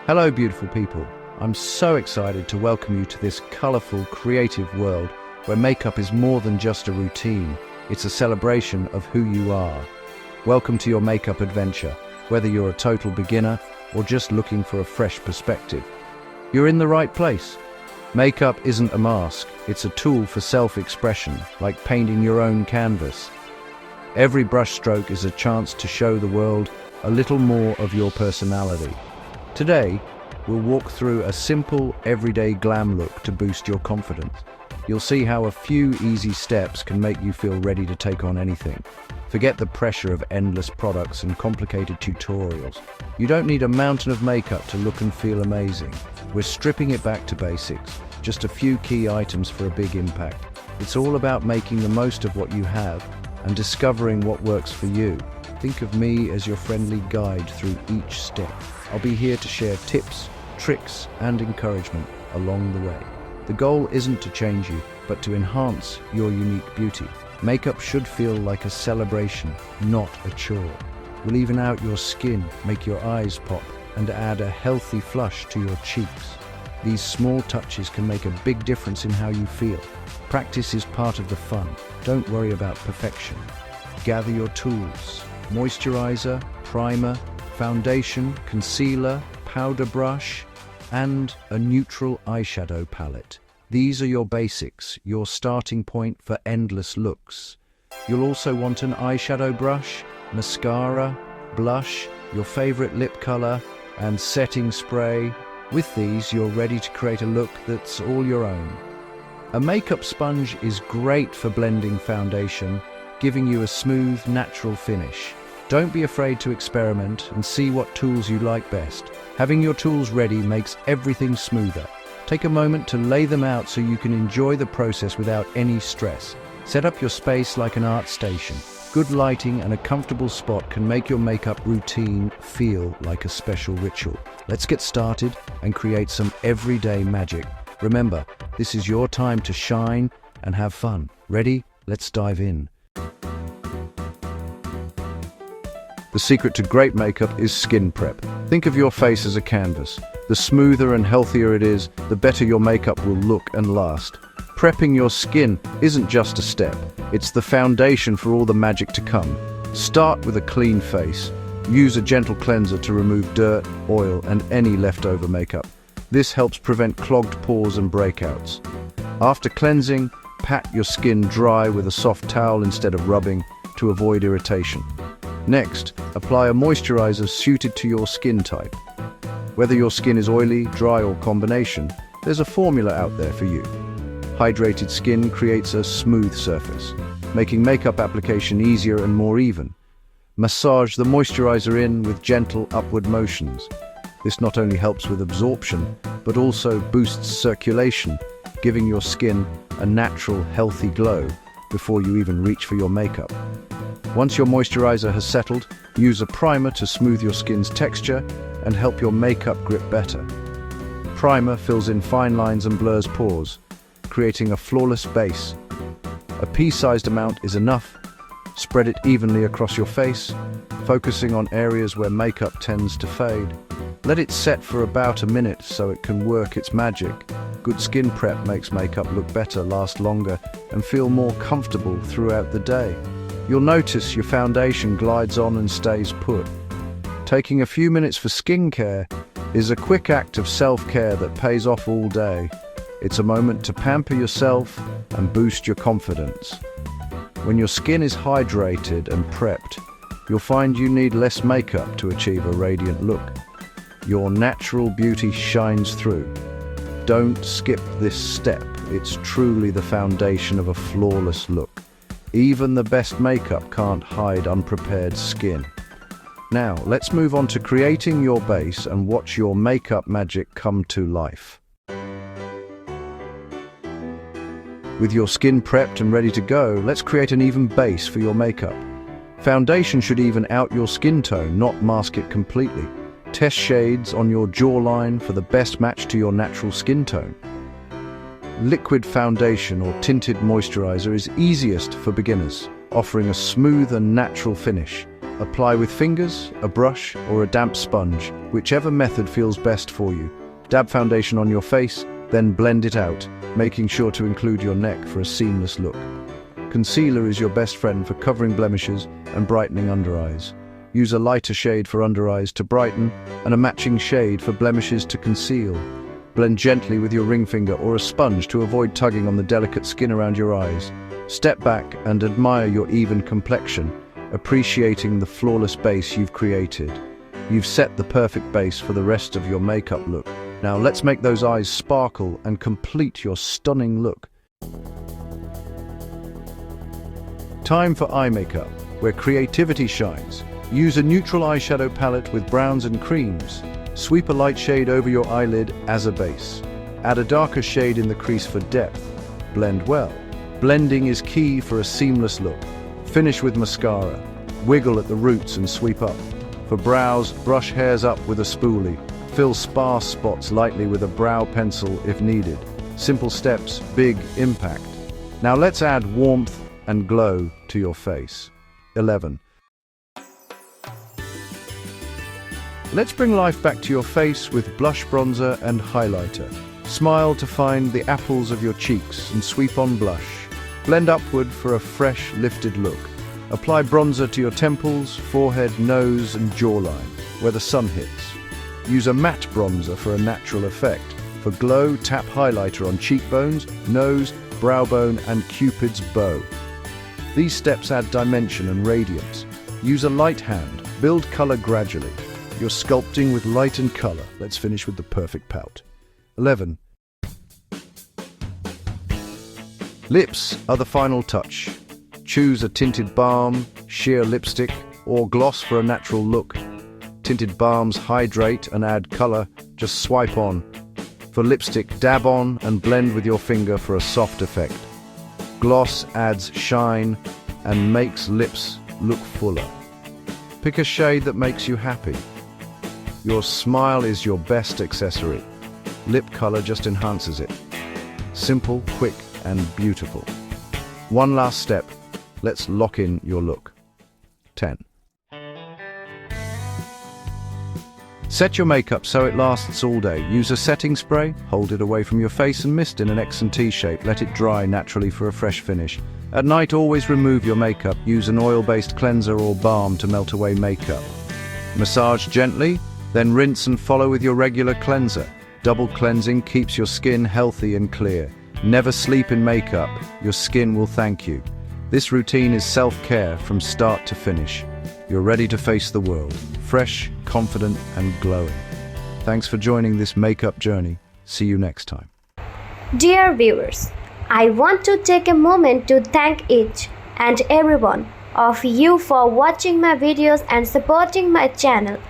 Hello, beautiful people. I'm so excited to welcome you to this colorful, creative world where makeup is more than just a routine. It's a celebration of who you are. Welcome to your makeup adventure, whether you're a total beginner or just looking for a fresh perspective. You're in the right place. Makeup isn't a mask, it's a tool for self-expression, like painting your own canvas. Every brushstroke is a chance to show the world a little more of your personality. Today, we'll walk through a simple, everyday glam look to boost your confidence. You'll see how a few easy steps can make you feel ready to take on anything. Forget the pressure of endless products and complicated tutorials. You don't need a mountain of makeup to look and feel amazing. We're stripping it back to basics. Just a few key items for a big impact. It's all about making the most of what you have and discovering what works for you. Think of me as your friendly guide through each step. I'll be here to share tips, tricks, and encouragement along the way. The goal isn't to change you, but to enhance your unique beauty. Makeup should feel like a celebration, not a chore. We'll even out your skin, make your eyes pop, and add a healthy flush to your cheeks. These small touches can make a big difference in how you feel. Practice is part of the fun. Don't worry about perfection. Gather your tools: moisturizer, primer, foundation, concealer, powder brush, and a neutral eyeshadow palette. These are your basics, your starting point for endless looks. You'll also want an eyeshadow brush, mascara, blush, your favorite lip color, and setting spray. With these, you're ready to create a look that's all your own. A makeup sponge is great for blending foundation, giving you a smooth, natural finish. Don't be afraid to experiment and see what tools you like best. Having your tools ready makes everything smoother. Take a moment to lay them out so you can enjoy the process without any stress. Set up your space like an art station. Good lighting and a comfortable spot can make your makeup routine feel like a special ritual. Let's get started and create some everyday magic. Remember, this is your time to shine and have fun. Ready? Let's dive in. The secret to great makeup is skin prep. Think of your face as a canvas. The smoother and healthier it is, the better your makeup will look and last. Prepping your skin isn't just a step, it's the foundation for all the magic to come. Start with a clean face. Use a gentle cleanser to remove dirt, oil, and any leftover makeup. This helps prevent clogged pores and breakouts. After cleansing, pat your skin dry with a soft towel instead of rubbing to avoid irritation. Next, apply a moisturizer suited to your skin type. Whether your skin is oily, dry, or combination, there's a formula out there for you. Hydrated skin creates a smooth surface, making makeup application easier and more even. Massage the moisturizer in with gentle upward motions. This not only helps with absorption, but also boosts circulation, giving your skin a natural, healthy glow before you even reach for your makeup. Once your moisturizer has settled, use a primer to smooth your skin's texture and help your makeup grip better. Primer fills in fine lines and blurs pores, creating a flawless base. A pea-sized amount is enough. Spread it evenly across your face, focusing on areas where makeup tends to fade. Let it set for about a minute so it can work its magic. Good skin prep makes makeup look better, last longer, and feel more comfortable throughout the day. You'll notice your foundation glides on and stays put. Taking a few minutes for skincare is a quick act of self-care that pays off all day. It's a moment to pamper yourself and boost your confidence. When your skin is hydrated and prepped, you'll find you need less makeup to achieve a radiant look. Your natural beauty shines through. Don't skip this step. It's truly the foundation of a flawless look. Even the best makeup can't hide unprepared skin. Now, let's move on to creating your base and watch your makeup magic come to life. With your skin prepped and ready to go, let's create an even base for your makeup. Foundation should even out your skin tone, not mask it completely. Test shades on your jawline for the best match to your natural skin tone. Liquid foundation or tinted moisturizer is easiest for beginners, offering a smooth and natural finish. Apply with fingers, a brush, or a damp sponge, whichever method feels best for you. Dab foundation on your face, then blend it out, making sure to include your neck for a seamless look. Concealer is your best friend for covering blemishes and brightening under eyes. Use a lighter shade for under eyes to brighten and a matching shade for blemishes to conceal. Blend gently with your ring finger or a sponge to avoid tugging on the delicate skin around your eyes. Step back and admire your even complexion, appreciating the flawless base you've created. You've set the perfect base for the rest of your makeup look. Now let's make those eyes sparkle and complete your stunning look. Time for eye makeup, where creativity shines. Use a neutral eyeshadow palette with browns and creams. Sweep a light shade over your eyelid as a base. Add a darker shade in the crease for depth. Blend well. Blending is key for a seamless look. Finish with mascara. Wiggle at the roots and sweep up. For brows, brush hairs up with a spoolie. Fill sparse spots lightly with a brow pencil if needed. Simple steps, big impact. Now let's add warmth and glow to your face. 11. Let's bring life back to your face with blush bronzer and highlighter. Smile to find the apples of your cheeks and sweep on blush. Blend upward for a fresh, lifted look. Apply bronzer to your temples, forehead, nose, and jawline, where the sun hits. Use a matte bronzer for a natural effect. For glow, tap highlighter on cheekbones, nose, brow bone, and Cupid's bow. These steps add dimension and radiance. Use a light hand. Build color gradually. You're sculpting with light and color. Let's finish with the perfect pout. 11. Lips are the final touch. Choose a tinted balm, sheer lipstick, or gloss for a natural look. Tinted balms hydrate and add color. Just swipe on. For lipstick, dab on and blend with your finger for a soft effect. Gloss adds shine and makes lips look fuller. Pick a shade that makes you happy. Your smile is your best accessory. Lip color just enhances it. Simple, quick, and beautiful. One last step. Let's lock in your look. 10. Set your makeup so it lasts all day. Use a setting spray, hold it away from your face and mist in an X and T shape. Let it dry naturally for a fresh finish. At night, always remove your makeup. Use an oil-based cleanser or balm to melt away makeup. Massage gently, then rinse and follow with your regular cleanser. Double cleansing keeps your skin healthy and clear. Never sleep in makeup. Your skin will thank you. This routine is self-care from start to finish. You're ready to face the world, fresh, confident, and glowing. Thanks for joining this makeup journey. See you next time. Dear viewers, I want to take a moment to thank each and every one of you for watching my videos and supporting my channel.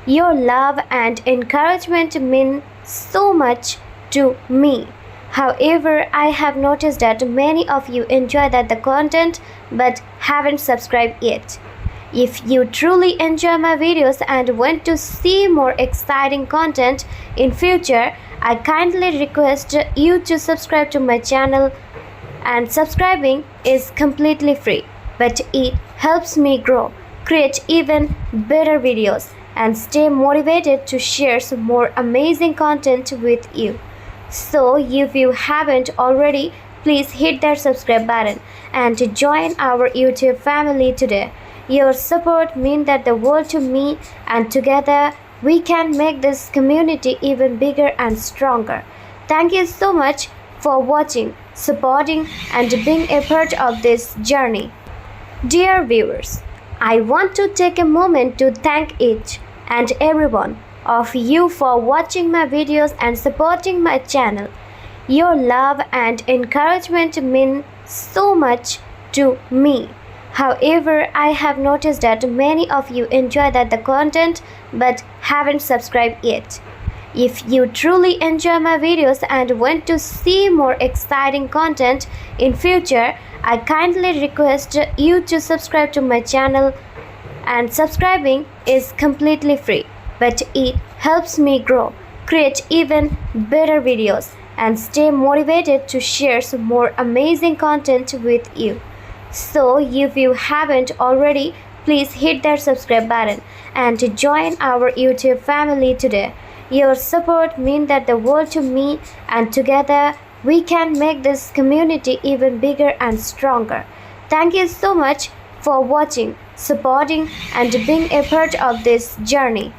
Your love and encouragement mean so much to me. However, I have noticed that many of you enjoy the content but haven't subscribed yet. If you truly enjoy my videos and want to see more exciting content in future, I kindly request you to subscribe to my channel, and subscribing is completely free, but it helps me grow, create even better videos, and stay motivated to share some more amazing content with you. So if you haven't already, please hit that subscribe button and join our YouTube family today. Your support means the world to me, and together we can make this community even bigger and stronger. Thank you so much for watching, supporting, and being a part of this journey. Dear viewers, I want to take a moment to thank each and every one of you for watching my videos and supporting my channel. Your love and encouragement mean so much to me. However, I have noticed that many of you enjoy the content but haven't subscribed yet. If you truly enjoy my videos and want to see more exciting content in future, I kindly request you to subscribe to my channel, and subscribing is completely free, but it helps me grow, create even better videos, and stay motivated to share some more amazing content with you. So if you haven't already, please hit that subscribe button and join our YouTube family today. Your support means that the world to me, and together we can make this community even bigger and stronger. Thank you so much for watching, supporting, and being a part of this journey.